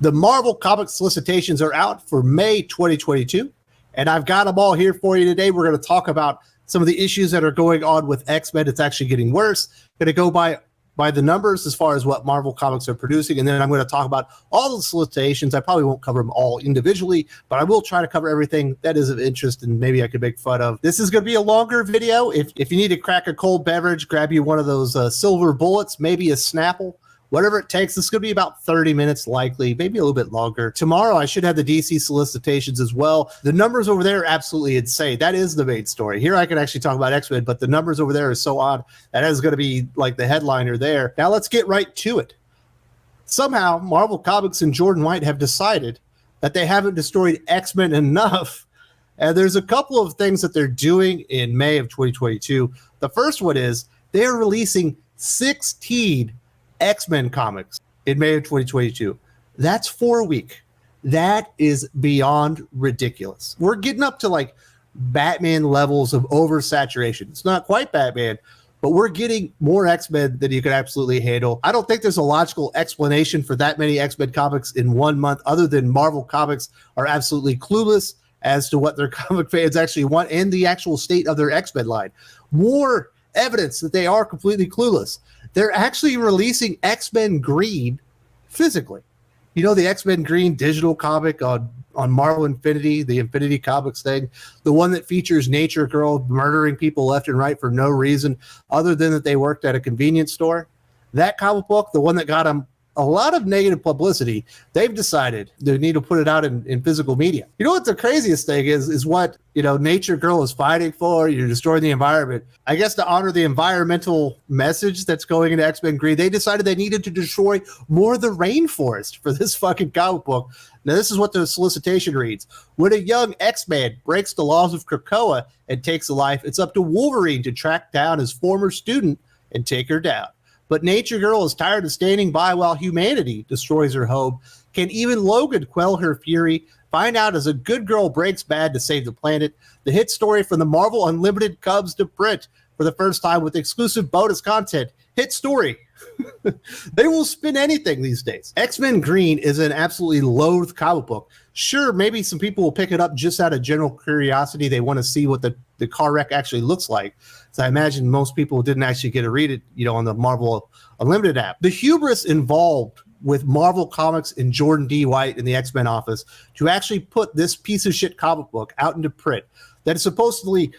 The Marvel Comics solicitations are out for May 2022, and I've got them all here for you today. We're going to talk about some of the issues that are going on with X-Men. It's actually getting worse. Going to go by the numbers as far as what Marvel Comics are producing, and then I'm going to talk about all the solicitations. I probably won't cover them all individually, but I will try to cover everything that is of interest and maybe I could make fun of. This is going to be a longer video. If you need to crack a cold beverage, grab you one of those silver bullets, maybe a Snapple, whatever it takes. This is going to be about 30 minutes likely, maybe a little bit longer. Tomorrow, I should have the DC solicitations as well. The numbers over there are absolutely insane. That is the main story. Here I can actually talk about X-Men, but the numbers over there are so odd. That is going to be like the headliner there. Now let's get right to it. Somehow, Marvel Comics and Jordan White have decided that they haven't destroyed X-Men enough. And there's a couple of things that they're doing in May of 2022. The first one is they're releasing 16 X-Men comics in May of 2022. That's 4 a week. That is beyond ridiculous. We're getting up to like Batman levels of oversaturation. It's not quite Batman, but we're getting more X-Men than you could absolutely handle. I don't think there's a logical explanation for that many X-Men comics in 1 month, other than Marvel Comics are absolutely clueless as to what their comic fans actually want and the actual state of their X-Men line. More evidence that they are completely clueless. They're actually releasing X-Men Green physically. You know, the X-Men Green digital comic on Marvel Infinity, the Infinity Comics thing, the one that features Nature Girl murdering people left and right for no reason other than that they worked at a convenience store. That comic book, the one that got them a lot of negative publicity, they've decided they need to put it out in physical media. You know what the craziest thing is what, Nature Girl is fighting for? You're destroying the environment. I guess to honor the environmental message that's going into X-Men Green, they decided they needed to destroy more of the rainforest for this fucking comic book. Now, this is what the solicitation reads. When a young X-Man breaks the laws of Krakoa and takes a life, it's up to Wolverine to track down his former student and take her down. But Nature Girl is tired of standing by while humanity destroys her home. Can even Logan quell her fury? Find out as a good girl breaks bad to save the planet. The hit story from the Marvel Unlimited comes to print for the first time with exclusive bonus content. Hit story. They will spin anything these days. X-Men Green is an absolutely loathed comic book. Sure, maybe some people will pick it up just out of general curiosity. They want to see what the car wreck actually looks like. So I imagine most people didn't actually get to read it, on the Marvel Unlimited app. The hubris involved with Marvel Comics and Jordan D. White in the X-Men office to actually put this piece of shit comic book out into print that supposedly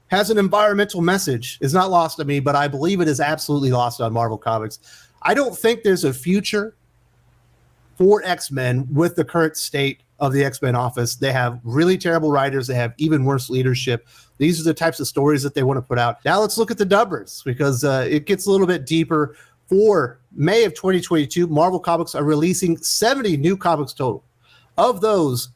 has an environmental message is not lost on me, but I believe it is absolutely lost on Marvel Comics. I don't think there's a future for X-Men with the current state of the X-Men office. They have really terrible writers. They have even worse leadership. These are the types of stories that they want to put out. Now let's look at the numbers because it gets a little bit deeper. For May of 2022, Marvel Comics are releasing 70 new comics total. Of those,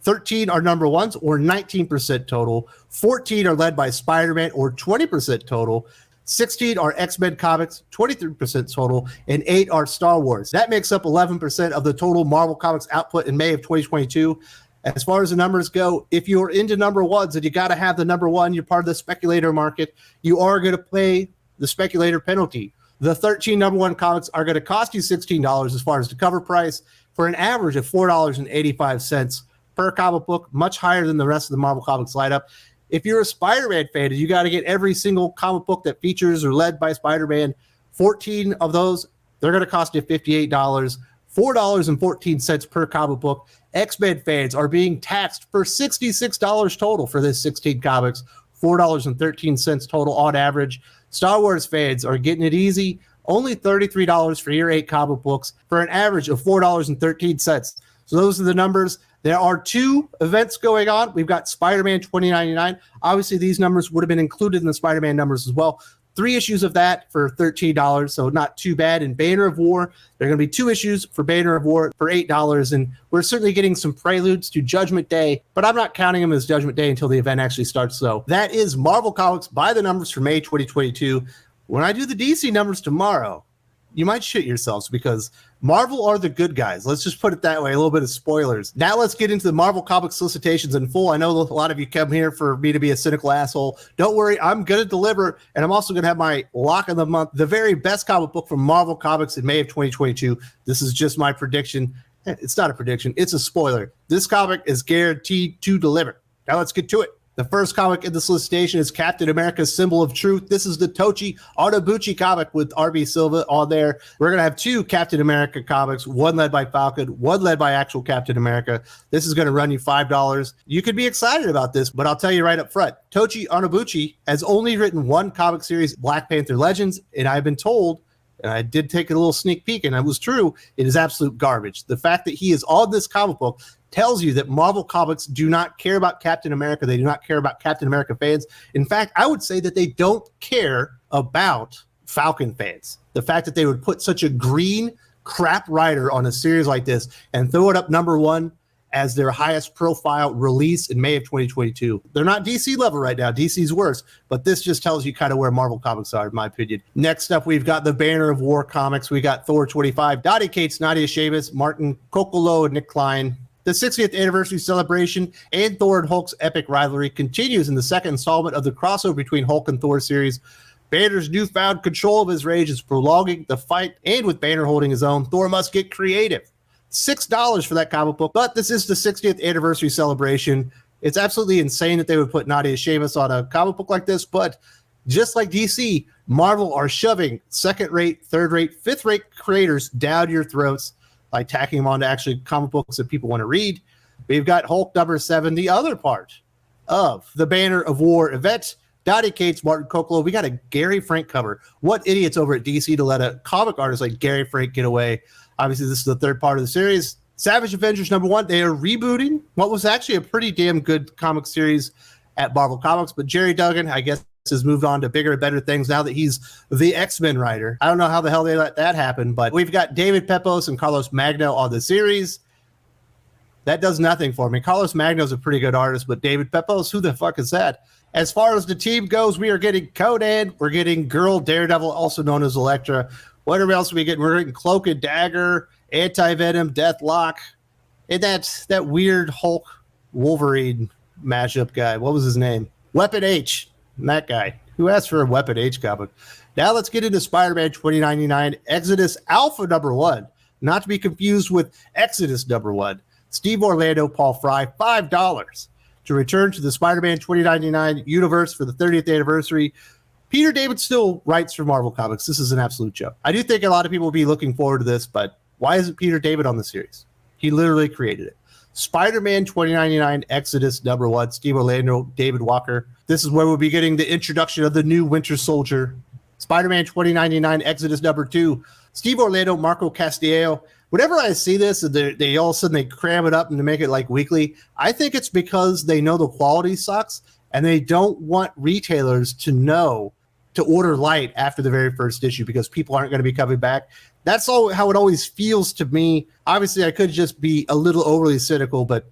13 are number ones, or 19% total. 14 are led by Spider-Man, or 20% total. 16 are X-Men comics, 23% total, and 8 are Star Wars. That makes up 11% of the total Marvel Comics output in May of 2022. As far as the numbers go, if you're into number ones and you got to have the number one, you're part of the speculator market, you are going to pay the speculator penalty. The 13 number one comics are going to cost you $16 as far as the cover price for an average of $4.85 per comic book, much higher than the rest of the Marvel Comics lineup. If you're a Spider-Man fan, you got to get every single comic book that features or led by Spider-Man. 14 of those, they're going to cost you $58, $4.14 per comic book. X-Men fans are being taxed for $66 total for this 16 comics, $4.13 total on average. Star Wars fans are getting it easy, only $33 for your 8 comic books for an average of $4.13. So those are the numbers. There are 2 events going on. We've got Spider-Man 2099. Obviously, these numbers would have been included in the Spider-Man numbers as well. 3 issues of that for $13, so not too bad. And Banner of War, there are going to be 2 issues for Banner of War for $8. And we're certainly getting some preludes to Judgment Day, but I'm not counting them as Judgment Day until the event actually starts. So that is Marvel Comics by the numbers for May 2022. When I do the DC numbers tomorrow, you might shit yourselves because Marvel are the good guys. Let's just put it that way. A little bit of spoilers. Now let's get into the Marvel Comics solicitations in full. I know a lot of you come here for me to be a cynical asshole. Don't worry. I'm going to deliver. And I'm also going to have my lock of the month, the very best comic book from Marvel Comics in May of 2022. This is just my prediction. It's not a prediction. It's a spoiler. This comic is guaranteed to deliver. Now let's get to it. The first comic in the solicitation is Captain America's Symbol of Truth. This is the Tochi Onobuchi comic with RB Silva on there. We're going to have 2 Captain America comics, one led by Falcon, one led by actual Captain America. This is going to run you $5. You could be excited about this, but I'll tell you right up front, Tochi Onobuchi has only written one comic series, Black Panther Legends, and I've been told, and I did take a little sneak peek, and it was true, it is absolute garbage. The fact that he is on this comic book tells you that Marvel Comics do not care about Captain America. They do not care about Captain America fans. In fact, I would say that they don't care about Falcon fans. The fact that they would put such a green crap writer on a series like this and throw it up #1 as their highest profile release in May of 2022. They're not DC level right now. DC's worse, but this just tells you kind of where Marvel Comics are, in my opinion. Next up, we've got the Banner of War comics. We got Thor 25, Dottie Cates, Nadia Sheamus, Martin Kokolo, and Nick Klein. The 60th anniversary celebration and Thor and Hulk's epic rivalry continues in the second installment of the crossover between Hulk and Thor series. Banner's newfound control of his rage is prolonging the fight, and with Banner holding his own, Thor must get creative. $6 for that comic book, but this is the 60th anniversary celebration. It's absolutely insane that they would put Nadia Sheamus on a comic book like this, but just like DC, Marvel are shoving second-rate, third-rate, fifth-rate creators down your throats by tacking them onto actually comic books that people want to read. We've got Hulk #7, the other part of the Banner of War event. Dottie Cates, Martin Kokolo. We got a Gary Frank cover. What idiots over at DC to let a comic artist like Gary Frank get away. Obviously, this is the third part of the series. Savage Avengers #1. They are rebooting what was actually a pretty damn good comic series at Marvel Comics, but Jerry Duggan, I guess, has moved on to bigger and better things now that he's the X-Men writer. I don't know how the hell they let that happen, but we've got David Pepos and Carlos Magno on the series. That does nothing for me. Carlos Magno's a pretty good artist, but David Pepos, who the fuck is that? As far as the team goes, we are getting Conan. We're getting Girl Daredevil, also known as Elektra. Whatever else we get, we're getting Cloak and Dagger, Anti-Venom, Deathlock, and that weird Hulk Wolverine mashup guy. What was his name? Weapon H. That guy. Who asked for a Weapon H comic? Now let's get into Spider-Man 2099 Exodus Alpha #1. Not to be confused with Exodus #1. Steve Orlando, Paul Fry, $5 to return to the Spider-Man 2099 universe for the 30th anniversary. Peter David still writes for Marvel Comics. This is an absolute joke. I do think a lot of people will be looking forward to this, but why isn't Peter David on the series? He literally created it. Spider-Man 2099 Exodus #1, Steve Orlando, David Walker. This is where we'll be getting the introduction of the new Winter Soldier. Spider-Man 2099 Exodus #2, Steve Orlando, Marco Castiello. Whenever I see this, they all of a sudden they cram it up and to make it like weekly. I think it's because they know the quality sucks and they don't want retailers to know to order light after the very first issue because people aren't going to be coming back. That's all how it always feels to me. Obviously, I could just be a little overly cynical, but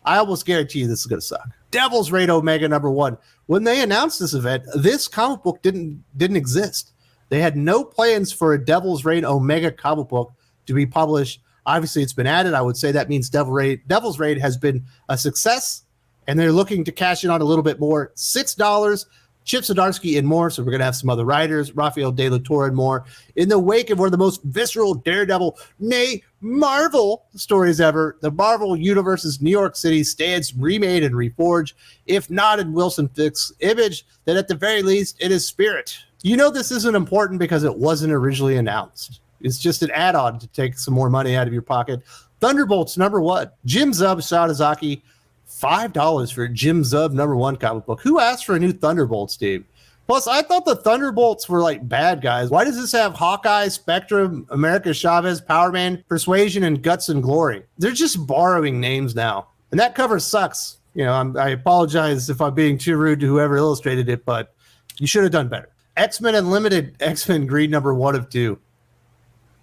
I almost guarantee you this is going to suck. Devil's Reign Omega #1. When they announced this event, this comic book didn't exist. They had no plans for a Devil's Reign Omega comic book to be published. Obviously, it's been added. I would say that means Devil's Reign has been a success, and they're looking to cash in on a little bit more. $6. Chip Zdarsky and more, so we're going to have some other writers, Rafael De La Torre and more, in the wake of one of the most visceral Daredevil, nay, Marvel stories ever. The Marvel Universe's New York City stands remade and reforged, if not in Wilson Fisk's image, then at the very least in his spirit. You know this isn't important because it wasn't originally announced. It's just an add-on to take some more money out of your pocket. Thunderbolts #1, Jim Zub, Shadazaki, $5 for Jim Zub #1 comic book. Who asked for a new Thunderbolts team? Plus, I thought the Thunderbolts were like bad guys. Why does this have Hawkeye, Spectrum, America Chavez, Power Man, Persuasion, and Guts and Glory? They're just borrowing names now. And that cover sucks. You know, I apologize if I'm being too rude to whoever illustrated it, but you should have done better. X-Men Unlimited, X-Men Green #1 of 2.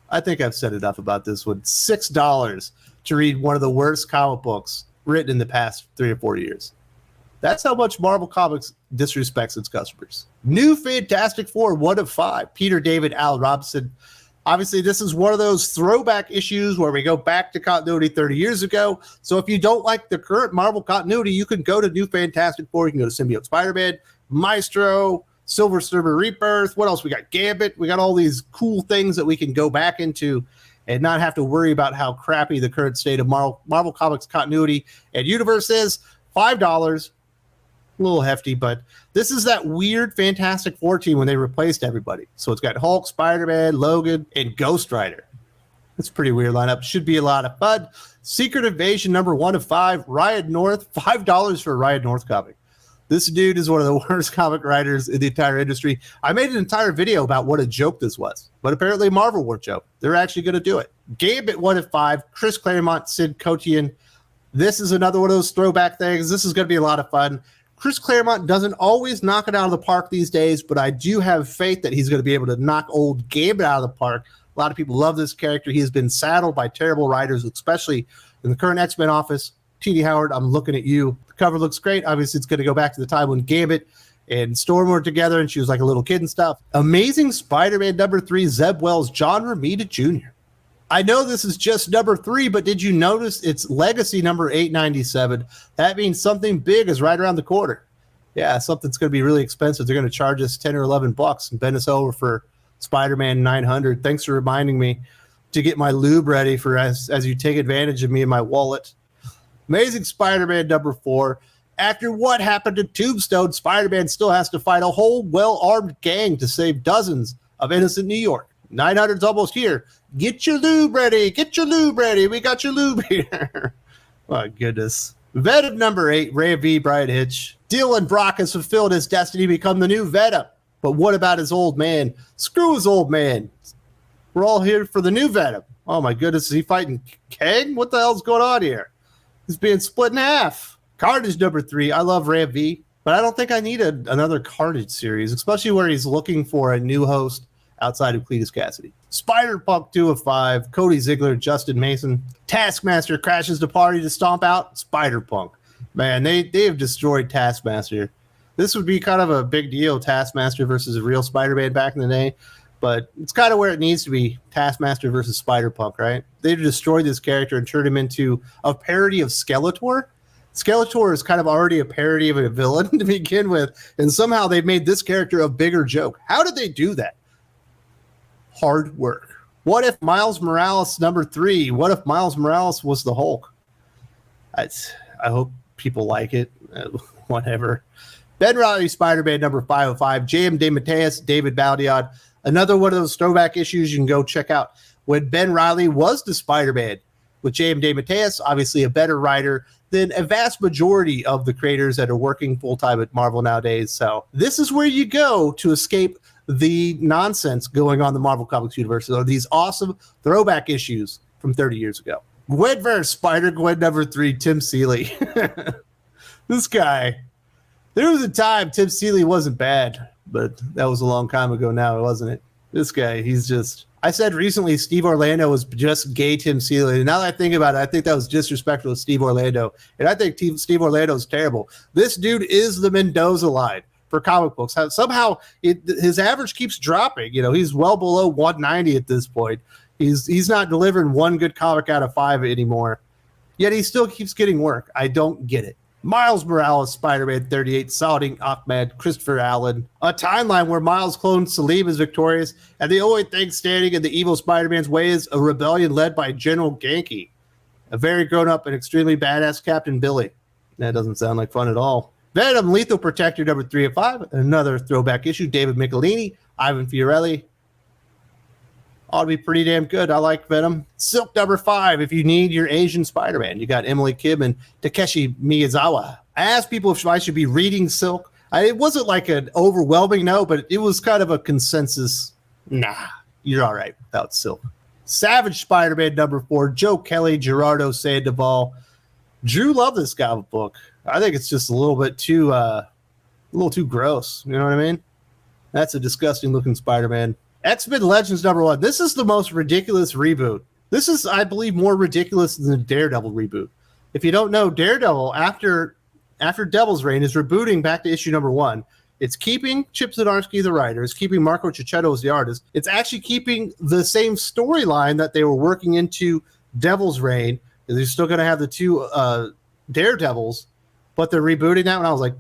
I think I've said enough about this one. $6 to read one of the worst comic books written in the past 3 or 4 years. That's how much Marvel Comics disrespects its customers. New Fantastic Four 1 of 5. Peter David, Al Robson. Obviously, this is one of those throwback issues where we go back to continuity 30 years ago. So if you don't like the current Marvel continuity, you can go to New Fantastic Four. You can go to Symbiote Spider-Man, Maestro, Silver Surfer Rebirth. What else? We got Gambit. We got all these cool things that we can go back into and not have to worry about how crappy the current state of Marvel Comics continuity and universe is. $5, a little hefty, but this is that weird Fantastic Four team when they replaced everybody. So it's got Hulk, Spider-Man, Logan, and Ghost Rider. It's a pretty weird lineup. Should be a lot of fun. Secret Invasion number 1 of 5. Riot North, $5 for a Riot North comic. This dude is one of the worst comic writers in the entire industry. I made an entire video about what a joke this was, but apparently Marvel won't joke. They're actually going to do it. Gambit 1 of 5. Chris Claremont, Sid Kotian. This is another one of those throwback things. This is going to be a lot of fun. Chris Claremont doesn't always knock it out of the park these days, but I do have faith that he's going to be able to knock old Gambit out of the park. A lot of people love this character. He has been saddled by terrible writers, especially in the current X-Men office. T.D. Howard, I'm looking at you. The cover looks great. Obviously, it's going to go back to the time when Gambit and Storm were together and she was like a little kid and stuff. Amazing Spider-Man number 3, Zeb Wells, John Romita Jr. I know this is just number 3, but did you notice it's Legacy number 897? That means something big is right around the corner. Yeah, something's going to be really expensive. They're going to charge us $10 or $11 and bend us over for Spider-Man 900. Thanks for reminding me to get my lube ready for as you take advantage of me and my wallet. Amazing Spider-Man number 4. After what happened to Tombstone, Spider-Man still has to fight a whole well-armed gang to save dozens of innocent New York. 900's almost here. Get your lube ready. Get your lube ready. We got your lube here. My goodness. Venom number 8, Ray V, Brian Hitch. Dylan Brock has fulfilled his destiny to become the new Venom. But what about his old man? Screw his old man. We're all here for the new Venom. Oh my goodness, is he fighting Kang? What the hell's going on here? He's being split in half. Carnage number 3. I love Ram V, but I don't think I need another Carnage series, especially where he's looking for a new host outside of Cletus Cassidy. Spider-Punk 2 of 5. Cody Ziegler, Justin Mason. Taskmaster crashes the party to stomp out Spider-Punk. Man, they have destroyed Taskmaster. This would be kind of a big deal, Taskmaster versus a real Spider-Man back in the day. But it's kind of where it needs to be, Taskmaster versus Spider-Punk, right? They destroyed this character and turned him into a parody of Skeletor. Skeletor is kind of already a parody of a villain to begin with, and somehow they've made this character a bigger joke. How did they do that? Hard work. What if Miles Morales number 3? What if Miles Morales was the Hulk? I hope people like it. Whatever. Ben Riley, Spider-Man number 505. J.M. DeMatteis, David Baldion. Another one of those throwback issues you can go check out. When Ben Riley was the Spider-Man with J.M. DeMatteis, obviously a better writer than a vast majority of the creators that are working full-time at Marvel nowadays. So this is where you go to escape the nonsense going on in the Marvel Comics universe. So these awesome throwback issues from 30 years ago. Gwen vs. Spider-Gwen number 3, Tim Seeley. This guy, there was a time Tim Seeley wasn't bad, but that was a long time ago now, wasn't it? This guy, he's just... I said recently Steve Orlando was just gay Tim Seeley. And now that I think about it, I think that was disrespectful to Steve Orlando. And I think Steve Orlando is terrible. This dude is the Mendoza line for comic books. Somehow his average keeps dropping. You know, he's well below 190 at this point. He's not delivering one good comic out of 5 anymore. Yet he still keeps getting work. I don't get it. Miles Morales, Spider-Man 38, Saladin Ahmed, Christopher Allen. A timeline where Miles clone Salim is victorious, and the only thing standing in the evil Spider-Man's way is a rebellion led by General Genki, a very grown-up and extremely badass Captain Billy. That doesn't sound like fun at all. Venom, Lethal Protector, number 3 of 5. Another throwback issue, David Michelini, Ivan Fiorelli. Ought to be pretty damn good. I like Venom. Silk number 5. If you need your Asian Spider-Man, you got Emily Kim and Takeshi Miyazawa. I asked people if I should be reading Silk. It wasn't like an overwhelming no, but it was kind of a consensus. Nah, you're all right without Silk. Savage Spider-Man number 4. Joe Kelly, Gerardo Sandoval. Drew loved this comic book. I think it's just a little bit too, gross. You know what I mean? That's a disgusting looking Spider-Man. X-Men Legends number 1. This is the most ridiculous reboot. This is, I believe, more ridiculous than the Daredevil reboot. If you don't know, Daredevil, after Devil's Reign, is rebooting back to issue number 1. It's keeping Chip Zdarsky, the writer. It's keeping Marco Cicchetto as the artist. It's actually keeping the same storyline that they were working into Devil's Reign. They're still going to have the 2 Daredevils, but they're rebooting that one. I was like,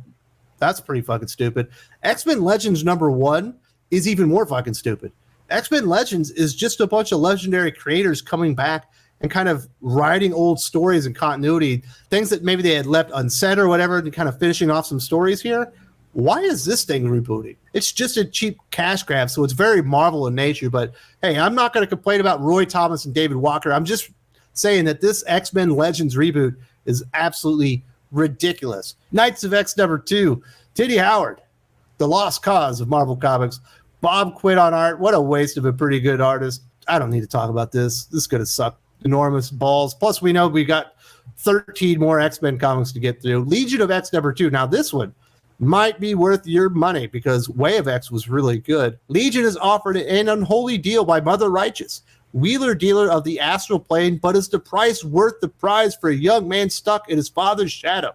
that's pretty fucking stupid. X-Men Legends number 1 is even more fucking stupid. X-Men Legends is just a bunch of legendary creators coming back and kind of writing old stories and continuity, things that maybe they had left unsaid or whatever, and kind of finishing off some stories here. Why is this thing rebooting? It's just a cheap cash grab, so it's very Marvel in nature. But hey, I'm not going to complain about Roy Thomas and David Walker. I'm just saying that this X-Men Legends reboot is absolutely ridiculous. Knights of X #2, Titty Howard, the lost cause of Marvel Comics. Bob quit on art. What a waste of a pretty good artist. I don't need to talk about this. This is going to suck enormous balls. Plus, we know we got 13 more X-Men comics to get through. Legion of X #2. Now, this one might be worth your money because Way of X was really good. Legion is offered an unholy deal by Mother Righteous, wheeler dealer of the astral plane, but is the price worth the prize for a young man stuck in his father's shadow?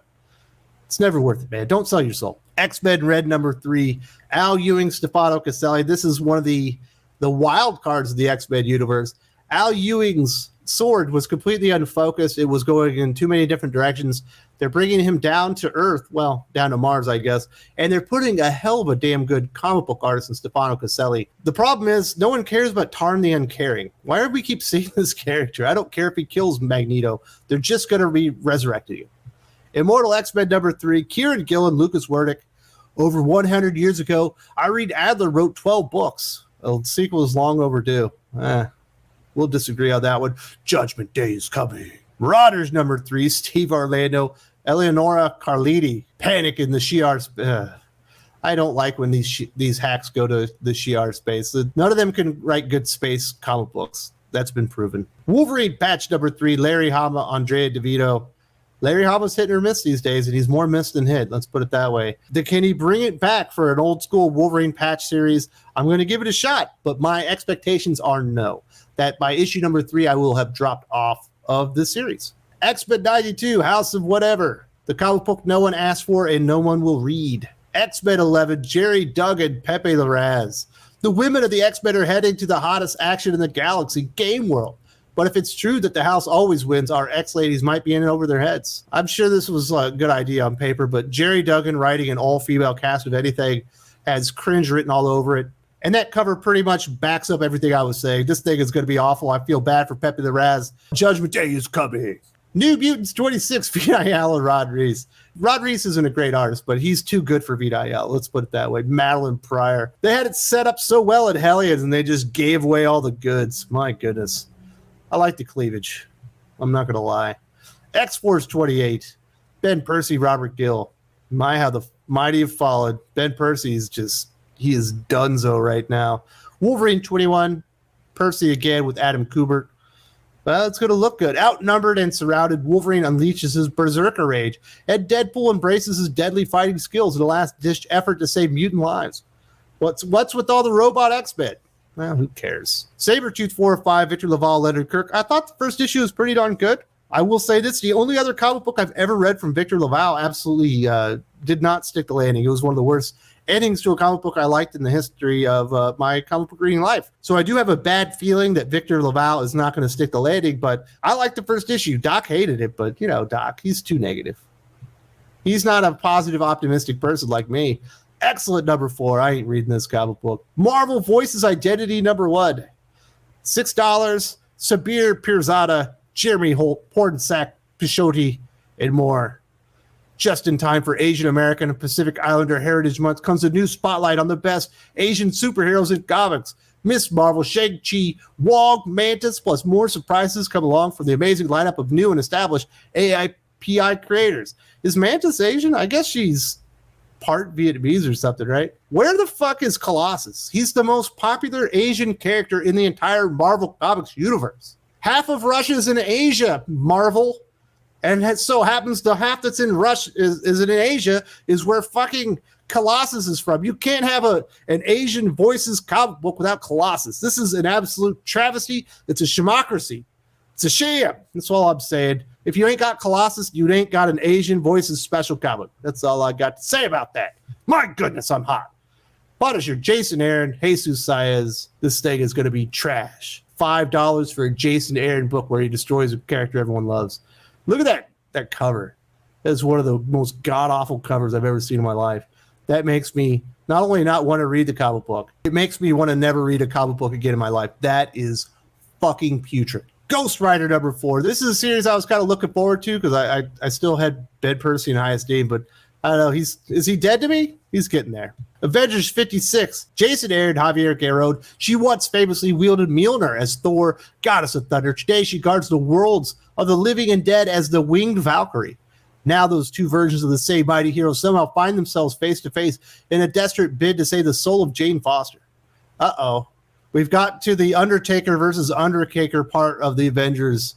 It's never worth it, man. Don't sell your soul. X-Men Red #3, Al Ewing, Stefano Caselli. This is one of the wild cards of the X-Men universe. Al Ewing's sword was completely unfocused. It was going in too many different directions. They're bringing him down to Earth, well, down to Mars, I guess, and they're putting a hell of a damn good comic book artist in Stefano Caselli. The problem is no one cares about Tarn the Uncaring. Why do we keep seeing this character? I don't care if he kills Magneto. They're just going to be resurrecting him. Immortal X-Men #3, Kieran Gillen, Lucas Wernick. Over 100 years ago, Irene Adler wrote 12 books. A sequel is long overdue. We'll disagree on that one. Judgment Day is coming. Marauders #3, Steve Orlando, Eleonora Carlini. Panic in the Shi'ar. I don't like when these hacks go to the Shi'ar space. None of them can write good space comic books. That's been proven. Wolverine Patch #3, Larry Hama, Andrea DeVito. Larry Hama's hit or miss these days, and he's more missed than hit. Let's put it that way. Can he bring it back for an old school Wolverine patch series? I'm going to give it a shot, but my expectations are no. That by issue #3, I will have dropped off of the series. X-Men '92, House of Whatever. The comic book no one asked for and no one will read. X-Men 11, Jerry Duggan, Pepe Larraz. The women of the X-Men are heading to the hottest action in the galaxy, Game World. But if it's true that the house always wins, our ex-ladies might be in over their heads. I'm sure this was a good idea on paper, but Jerry Duggan writing an all-female cast of anything has cringe written all over it. And that cover pretty much backs up everything I was saying. This thing is going to be awful. I feel bad for Pepe the Raz. Judgment Day is coming. New Mutants 26, Vidal and Rod Reese. Rod Reese isn't a great artist, but he's too good for Vidal. Let's put it that way. Madeline Pryor. They had it set up so well at Hellions, and they just gave away all the goods. My goodness. I like the cleavage. I'm not going to lie. X-Force 28. Ben Percy, Robert Gill. My, how the mighty have fallen. Ben Percy is just, he is donezo right now. Wolverine 21. Percy again with Adam Kubert. Well, it's going to look good. Outnumbered and surrounded, Wolverine unleashes his berserker rage, and Deadpool embraces his deadly fighting skills in a last-ditch effort to save mutant lives. What's with all the robot X-Men? Well, who cares? Sabretooth 4 or 5, Victor Laval, Leonard Kirk. I thought the first issue was pretty darn good. I will say this, the only other comic book I've ever read from Victor Laval absolutely did not stick the landing. It was one of the worst endings to a comic book I liked in the history of my comic book reading life. So I do have a bad feeling that Victor Laval is not going to stick the landing, but I liked the first issue. Doc hated it, but, you know, Doc, he's too negative. He's not a positive, optimistic person like me. Excellent #4. I ain't reading this comic book. Marvel Voices Identity #1. $6. Sabir Pirzada, Jeremy Holt, Pornsack, Pishotti, and more. Just in time for Asian American and Pacific Islander Heritage Month comes a new spotlight on the best Asian superheroes in comics. Miss Marvel, Shang-Chi, Wong, Mantis, plus more surprises come along from the amazing lineup of new and established AIPI creators. Is Mantis Asian? I guess she's part Vietnamese or something, right? Where the fuck is Colossus? He's the most popular Asian character in the entire Marvel Comics universe. Half of Russia is in Asia, Marvel. And it so happens the half that's in Russia is in Asia is where fucking Colossus is from. You can't have an Asian Voices comic book without Colossus. This is an absolute travesty. It's a shemocracy. It's a sham. That's all I'm saying. If you ain't got Colossus, you ain't got an Asian Voices special comic. That's all I got to say about that. My goodness, I'm hot. Punisher, Jason Aaron, Jesus Saez. This thing is going to be trash. $5 for a Jason Aaron book where he destroys a character everyone loves. Look at that cover. That's one of the most god-awful covers I've ever seen in my life. That makes me Not only not want to read the comic book, it makes me want to never read a comic book again in my life. That is fucking putrid. Ghost Rider number 4. This is a series I was kind of looking forward to because I still had Ben Percy in high esteem, but I don't know. Is he dead to me? He's getting there. Avengers 56. Jason Aaron, Javier Garrod. She once famously wielded Mjolnir as Thor, goddess of thunder. Today she guards the worlds of the living and dead as the Winged Valkyrie. Now those two versions of the same mighty hero somehow find themselves face to face in a desperate bid to save the soul of Jane Foster. Uh-oh. We've got to the Undertaker versus Undertaker part of the Avengers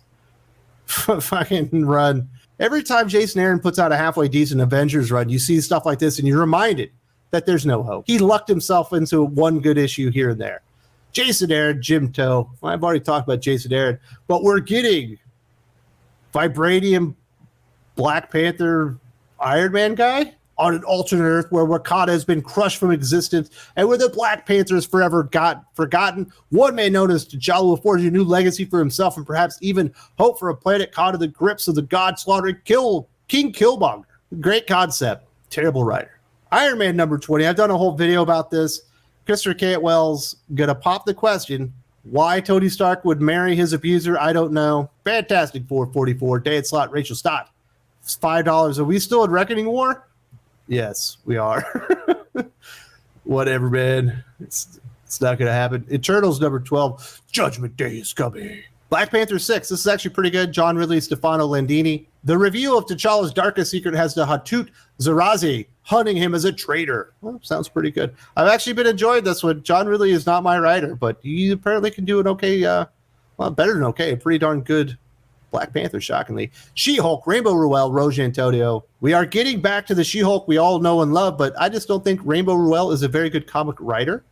fucking run. Every time Jason Aaron puts out a halfway decent Avengers run, you see stuff like this and you're reminded that there's no hope. He lucked himself into one good issue here and there. Jason Aaron, Jim Toe. Well, I've already talked about Jason Aaron, but we're getting Vibranium Black Panther Iron Man guy on an alternate Earth where Wakanda has been crushed from existence and where the Black Panther is forever forgotten. One man known as T'Challa will forge a new legacy for himself and perhaps even hope for a planet caught in the grips of the god-slaughtering King Killmonger. Great concept. Terrible writer. Iron Man number 20. I've done a whole video about this. Christopher Cantwell's going to pop the question. Why Tony Stark would marry his abuser, I don't know. Fantastic 444. Dan Slott, Rachel Stott. It's $5. Are we still in Reckoning War? Yes, we are. Whatever, man. It's not going to happen. Eternals number 12. Judgment Day is coming. Black Panther 6. This is actually pretty good. John Ridley, Stefano Landini. The reveal of T'Challa's darkest secret has the Hatut Zerazi hunting him as a traitor. Well, sounds pretty good. I've actually been enjoying this one. John Ridley is not my writer, but he apparently can do an okay, better than okay, a pretty darn good Black Panther, shockingly. She-Hulk, Rainbow Rowell, Roge Antonio. We are getting back to the She-Hulk we all know and love, but I just don't think Rainbow Rowell is a very good comic writer.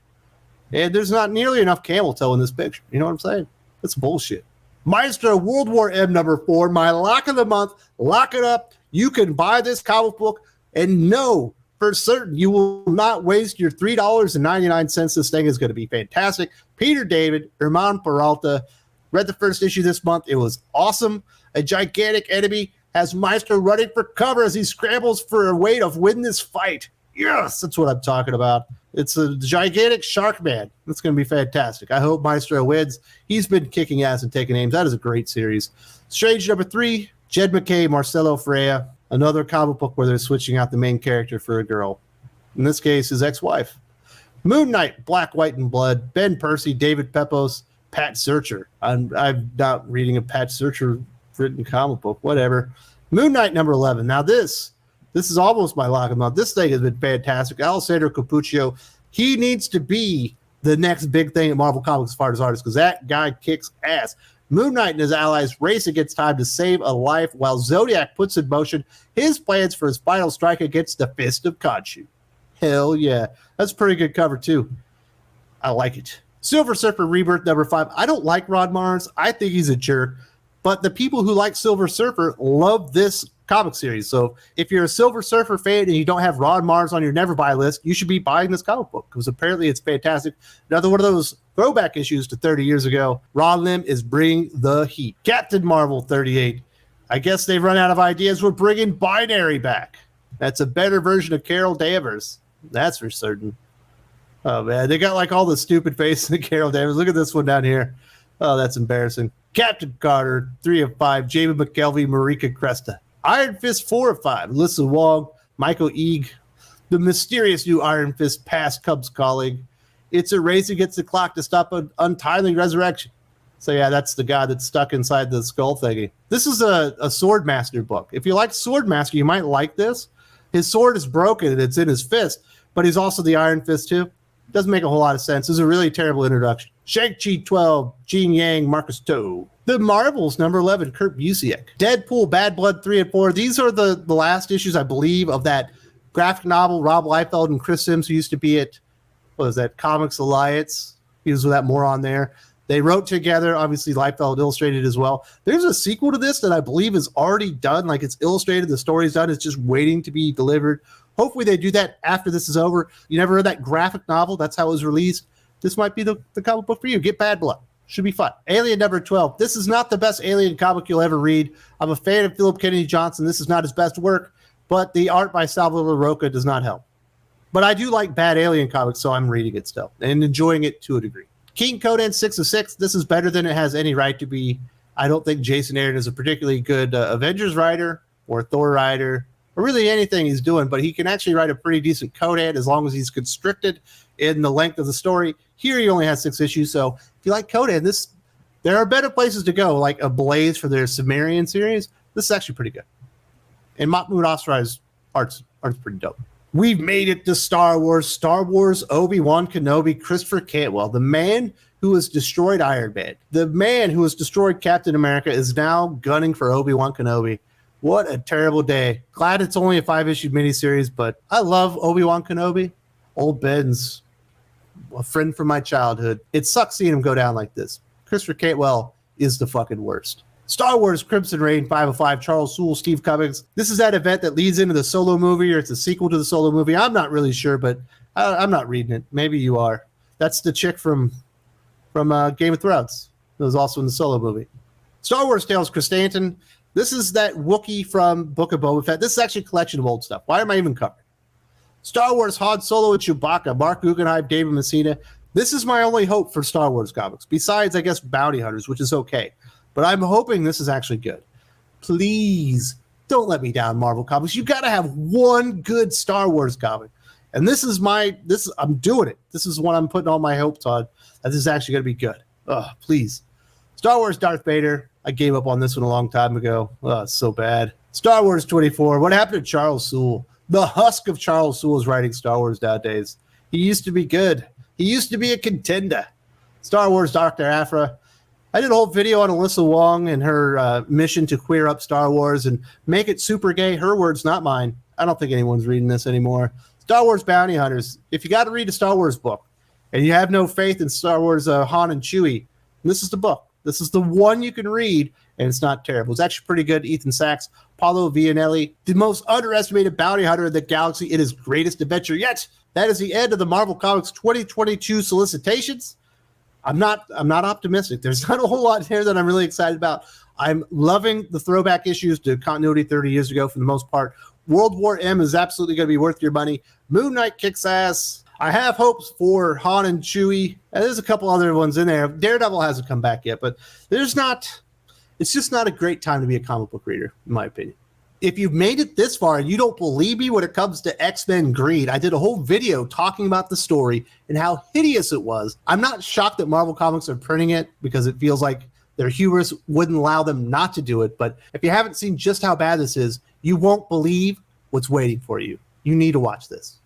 And there's not nearly enough camel toe in this picture. You know what I'm saying? That's bullshit. Maestro World War M number 4, my lock of the month. Lock it up. You can buy this comic book and know for certain you will not waste your $3.99. This thing is going to be fantastic. Peter David, Herman Peralta. Read the first issue this month. It was awesome. A gigantic enemy has Maestro running for cover as he scrambles for a way to win this fight. Yes, that's what I'm talking about. It's a gigantic shark man. That's going to be fantastic. I hope Maestro wins. He's been kicking ass and taking names. That is a great series. Strange number 3, Jed McKay, Marcelo Freya. Another comic book where they're switching out the main character for a girl. In this case, his ex-wife. Moon Knight, Black, White, and Blood. Ben Percy, David Pepos, Pat Searcher. I'm not reading a Pat Searcher written comic book. Whatever. Moon Knight number 11. Now this is almost my lock of the month. This thing has been fantastic. Alessandro Capuccio, he needs to be the next big thing at Marvel Comics as far as artists because that guy kicks ass. Moon Knight and his allies race against time to save a life while Zodiac puts in motion his plans for his final strike against the Fist of Khonshu. Hell yeah. That's a pretty good cover too. I like it. Silver Surfer Rebirth number 5. I don't like Rod Mars. I think he's a jerk. But the people who like Silver Surfer love this comic series. So if you're a Silver Surfer fan and you don't have Rod Mars on your never buy list, you should be buying this comic book because apparently it's fantastic. Another one of those throwback issues to 30 years ago. Ron Lim is bringing the heat. Captain Marvel 38. I guess they've run out of ideas. We're bringing Binary back. That's a better version of Carol Danvers. That's for certain. Oh, man. They got like all the stupid faces of Carol Danvers. Look at this one down here. Oh, that's embarrassing. Captain Carter, 3 of 5. Jamie McKelvey, Marika Cresta. Iron Fist, 4 of 5. Alyssa Wong, Michael Eag. The mysterious new Iron Fist past comes calling. It's a race against the clock to stop an untimely resurrection. So, yeah, that's the guy that's stuck inside the skull thingy. This is a Swordmaster book. If you like Swordmaster, you might like this. His sword is broken and it's in his fist, but he's also the Iron Fist, too. Doesn't make a whole lot of sense. This is a really terrible introduction. Shang-Chi 12, Gene Yang, Marcus Toe. The Marvels, number 11, Kurt Busiek. Deadpool, Bad Blood 3 and 4. These are the last issues, I believe, of that graphic novel. Rob Liefeld and Chris Sims, who used to be at, what was that, Comics Alliance. He was with that moron there. They wrote together. Obviously, Liefeld illustrated as well. There's a sequel to this that I believe is already done. Like, it's illustrated. The story's done. It's just waiting to be delivered. Hopefully they do that after this is over. You never read that graphic novel? That's how it was released. This might be the comic book for you. Get Bad Blood. Should be fun. Alien number 12. This is not the best Alien comic you'll ever read. I'm a fan of Philip Kennedy Johnson. This is not his best work, but the art by Salvador Roca does not help. But I do like bad alien comics, so I'm reading it still and enjoying it to a degree. King Conan 6 of 6. This is better than it has any right to be. I don't think Jason Aaron is a particularly good Avengers writer or Thor writer or really anything he's doing, but he can actually write a pretty decent Conan as long as he's constricted in the length of the story. Here he only has 6 issues, so if you like Conan, there are better places to go, like Ablaze for their Sumerian series. This is actually pretty good. And Mahmoud Asrar's art's pretty dope. We've made it to Star Wars, Obi-Wan Kenobi, Christopher Cantwell, the man who has destroyed Iron Man, the man who has destroyed Captain America is now gunning for Obi-Wan Kenobi. What a terrible day. Glad it's only a 5-issue miniseries, but I love Obi-Wan Kenobi. Old Ben's a friend from my childhood. It sucks seeing him go down like this. Christopher Cantwell is the fucking worst. Star Wars Crimson Reign 5 of 5, Charles Soule, Steve Cummings. This is that event that leads into the Solo movie, or it's a sequel to the Solo movie. I'm not really sure, but I'm not reading it. Maybe you are. That's the chick from Game of Thrones. It was also in the Solo movie. Star Wars Tales Chris Stanton. This is that Wookiee from Book of Boba Fett. This is actually a collection of old stuff. Why am I even covering? Star Wars Han Solo and Chewbacca, Mark Guggenheim, David Messina. This is my only hope for Star Wars comics, besides, I guess, Bounty Hunters, which is okay. But I'm hoping this is actually good. Please don't let me down, Marvel Comics. You got to have one good Star Wars comic. And I'm doing it. This is what I'm putting all my hopes on, that this is actually going to be good. Please. Star Wars Darth Vader. I gave up on this one a long time ago. It's so bad. Star Wars 24. What happened to Charles Soule? The husk of Charles Soule is writing Star Wars nowadays. He used to be good. He used to be a contender. Star Wars Dr. Aphra. I did a whole video on Alyssa Wong and her mission to queer up Star Wars and make it super gay. Her words, not mine. I don't think anyone's reading this anymore. Star Wars Bounty Hunters. If you got to read a Star Wars book and you have no faith in Star Wars Han and Chewie, this is the book. This is the one you can read, and it's not terrible. It's actually pretty good. Ethan Sachs, Paulo Vianelli, the most underestimated bounty hunter in the galaxy in his greatest adventure yet. That is the end of the Marvel Comics 2022 Solicitations. I'm not optimistic. There's not a whole lot here that I'm really excited about. I'm loving the throwback issues to continuity 30 years ago for the most part. World War M is absolutely going to be worth your money. Moon Knight kicks ass. I have hopes for Han and Chewie. There's a couple other ones in there. Daredevil hasn't come back yet, but it's just not a great time to be a comic book reader, in my opinion. If you've made it this far and you don't believe me when it comes to X-Men Greed, I did a whole video talking about the story and how hideous it was. I'm not shocked that Marvel Comics are printing it because it feels like their hubris wouldn't allow them not to do it. But if you haven't seen just how bad this is, you won't believe what's waiting for you. You need to watch this.